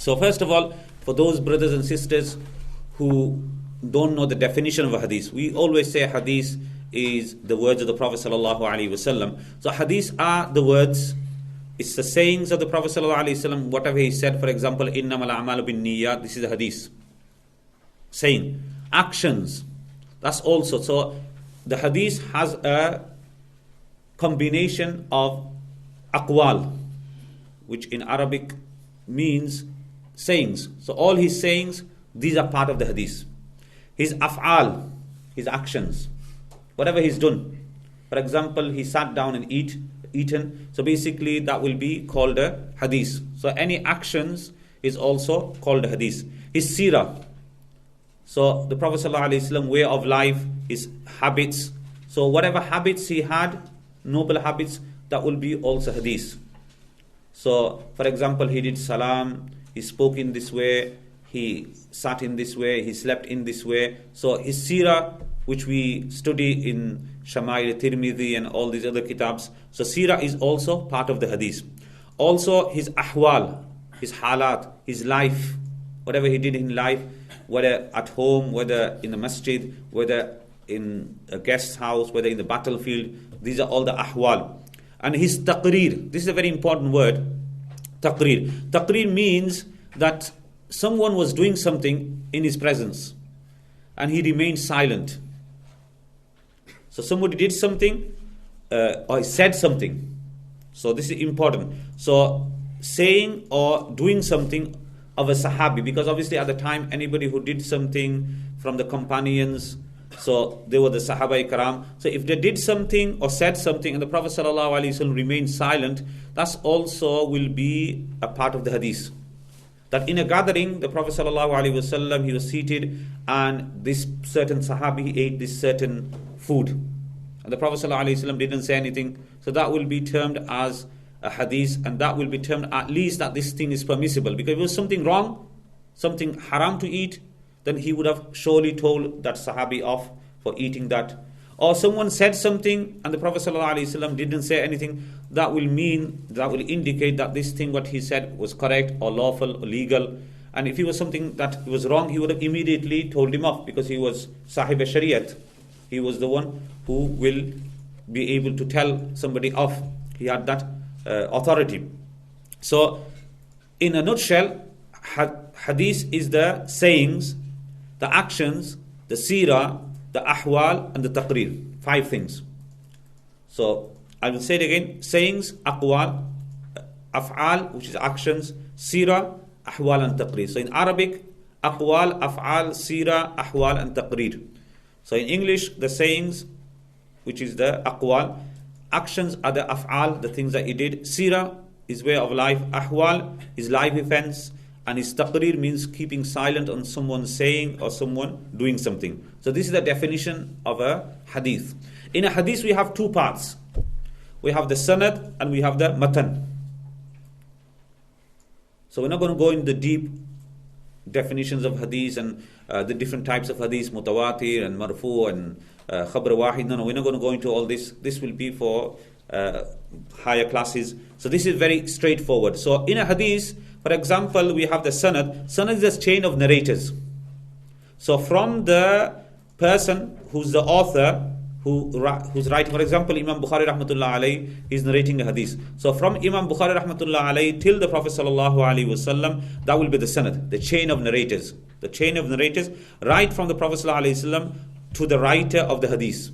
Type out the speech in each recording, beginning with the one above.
So first of all, for those brothers and sisters who don't know the definition of a hadith, we always say hadith is the words of the Prophet sallallahu alaihi wasallam. So hadith are the words, it's the sayings of the Prophet sallallahu alaihi wasallam, whatever he said. For example, innamal a'malu bin niyyat, this is a hadith. Saying, actions, that's also. So the hadith has a combination of aqwal, which in Arabic means sayings. So all his sayings, these are part of the hadith. His af'al, his actions, whatever he's done. For example, he sat down and eaten. So basically that will be called a hadith. So any actions is also called a hadith. His seerah. So the Prophet ﷺ way of life, his habits. So whatever habits he had, noble habits, that will be also hadith. So for example, he did salam, he spoke in this way, he sat in this way, he slept in this way. So his seerah, which we study in Shama'il Tirmidhi and all these other kitabs. So seerah is also part of the hadith. Also his ahwal, his halat, his life, whatever he did in life, whether at home, whether in the masjid, whether in a guest house, whether in the battlefield, these are all the ahwal. And his taqreer, this is a very important word, taqreer. Taqreer means that someone was doing something in his presence and he remained silent. So somebody did something or said something. So this is important. So saying or doing something of a sahabi, because obviously at the time anybody who did something from the companions, so they were the Sahaba Ikram. So if they did something or said something and the Prophet ﷺ remained silent, that's also will be a part of the hadith. That in a gathering, the Prophet ﷺ, he was seated and this certain Sahabi ate this certain food. And the Prophet ﷺ didn't say anything. So that will be termed as a hadith, and that will be termed at least that this thing is permissible. Because if it was something wrong, something haram to eat, then he would have surely told that Sahabi off for eating that. Or someone said something and the Prophet ﷺ didn't say anything, that will indicate that this thing what he said was correct or lawful or legal. And if it was something that was wrong, he would have immediately told him off, because he was Sahib Shariat. He was the one who will be able to tell somebody off. He had that authority. So in a nutshell, hadith is the sayings, the actions, the seerah, the ahwal and the taqreer. 5 things. So I will say it again: sayings, aqwal, af'al, which is actions, seerah, ahwal and taqreer. So in Arabic, aqwal, af'al, seerah, ahwal and taqreer. So in English, the sayings, which is the aqwal, actions are the af'al, the things that he did, seerah is way of life, ahwal is life events, and his taqreer means keeping silent on someone saying or someone doing something. So this is the definition of a hadith. In a hadith we have 2 parts. We have the sanad and we have the matan. So we're not going to go in the deep definitions of hadith and the different types of hadith, mutawatir and marfu and khabar wahid. No, we're not going to go into all this. This will be for higher classes. So this is very straightforward. So in a hadith, for example, we have the sanad. Sanad is a chain of narrators. So from the person who's the author, who's writing, for example, Imam Bukhari rahmatullah alayhi is narrating a hadith. So from Imam Bukhari rahmatullah alayhi till the Prophet sallallahu alaihi wasallam, that will be the sanad, the chain of narrators. The chain of narrators, right from the Prophet sallallahu alaihi wasallam to the writer of the hadith.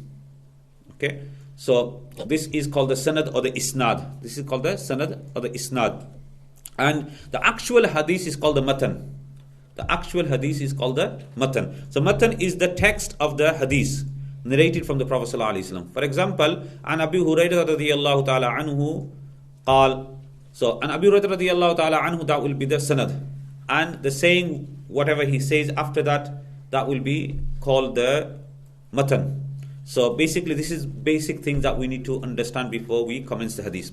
Okay, so this is called the sanad or the isnad. This is called the sanad or the isnad. And the actual hadith is called the matan. The actual hadith is called the matan. So matan is the text of the hadith narrated from the Prophet ﷺ. For example, an Abi Hurairah radiyallahu ta'ala anhu qal. So an Abi Hurairah radiyallahu ta'ala anhu, that will be the sanad. And the saying, whatever he says after that, that will be called the matan. So basically this is basic things that we need to understand before we commence the hadith.